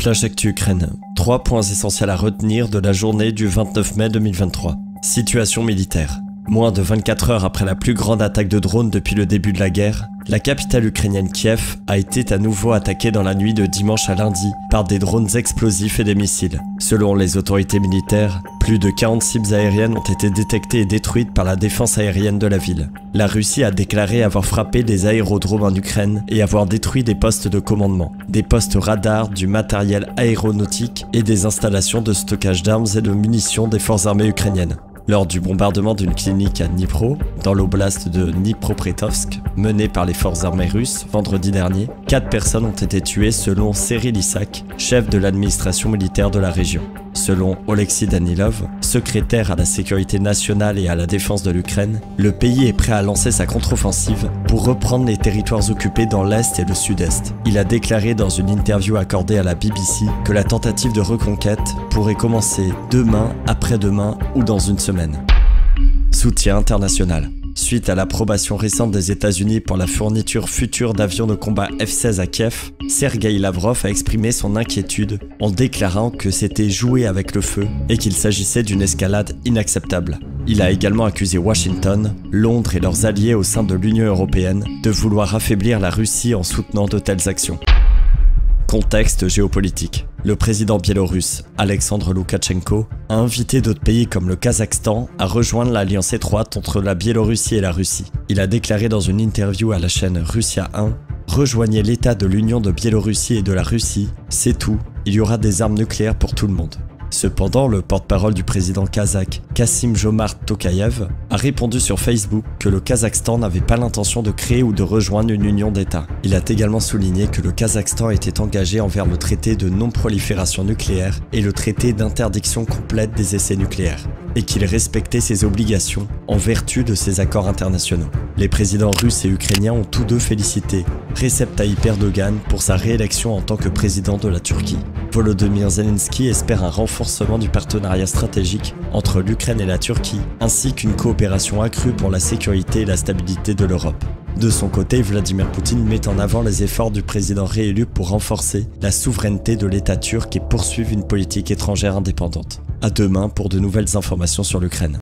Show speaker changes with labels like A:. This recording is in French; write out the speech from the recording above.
A: Flash Actu Ukraine. 3 points essentiels à retenir de la journée du 29 mai 2023. Situation militaire. Moins de 24 heures après la plus grande attaque de drones depuis le début de la guerre, la capitale ukrainienne Kiev a été à nouveau attaquée dans la nuit de dimanche à lundi par des drones explosifs et des missiles. Selon les autorités militaires, plus de 40 cibles aériennes ont été détectées et détruites par la défense aérienne de la ville. La Russie a déclaré avoir frappé des aérodromes en Ukraine et avoir détruit des postes de commandement, des postes radars, du matériel aéronautique et des installations de stockage d'armes et de munitions des forces armées ukrainiennes. Lors du bombardement d'une clinique à Dnipro, dans l'oblast de Dnipropetrovsk, menée par les forces armées russes vendredi dernier, 4 personnes ont été tuées selon Cyril Issak, chef de l'administration militaire de la région. Selon Oleksiy Danilov, secrétaire à la sécurité nationale et à la défense de l'Ukraine, le pays est prêt à lancer sa contre-offensive pour reprendre les territoires occupés dans l'Est et le Sud-Est. Il a déclaré dans une interview accordée à la BBC que la tentative de reconquête pourrait commencer demain, après-demain ou dans une semaine. Soutien international. Suite à l'approbation récente des États-Unis pour la fourniture future d'avions de combat F-16 à Kiev, Sergueï Lavrov a exprimé son inquiétude en déclarant que c'était jouer avec le feu et qu'il s'agissait d'une escalade inacceptable. Il a également accusé Washington, Londres et leurs alliés au sein de l'Union européenne de vouloir affaiblir la Russie en soutenant de telles actions. Contexte géopolitique. Le président biélorusse, Alexandre Loukachenko, a invité d'autres pays comme le Kazakhstan à rejoindre l'alliance étroite entre la Biélorussie et la Russie. Il a déclaré dans une interview à la chaîne Russia 1 « Rejoignez l'état de l'Union de Biélorussie et de la Russie, c'est tout, il y aura des armes nucléaires pour tout le monde ». Cependant, le porte-parole du président kazakh, Kassym-Jomart Tokayev, a répondu sur Facebook que le Kazakhstan n'avait pas l'intention de créer ou de rejoindre une union d'États. Il a également souligné que le Kazakhstan était engagé envers le traité de non-prolifération nucléaire et le traité d'interdiction complète des essais nucléaires, et qu'il respectait ses obligations en vertu de ces accords internationaux. Les présidents russes et ukrainiens ont tous deux félicité Recep Tayyip Erdogan pour sa réélection en tant que président de la Turquie. Volodymyr Zelensky espère un renforcement du partenariat stratégique entre l'Ukraine et la Turquie, ainsi qu'une coopération accrue pour la sécurité et la stabilité de l'Europe. De son côté, Vladimir Poutine met en avant les efforts du président réélu pour renforcer la souveraineté de l'État turc et poursuivre une politique étrangère indépendante. À demain pour de nouvelles informations sur l'Ukraine.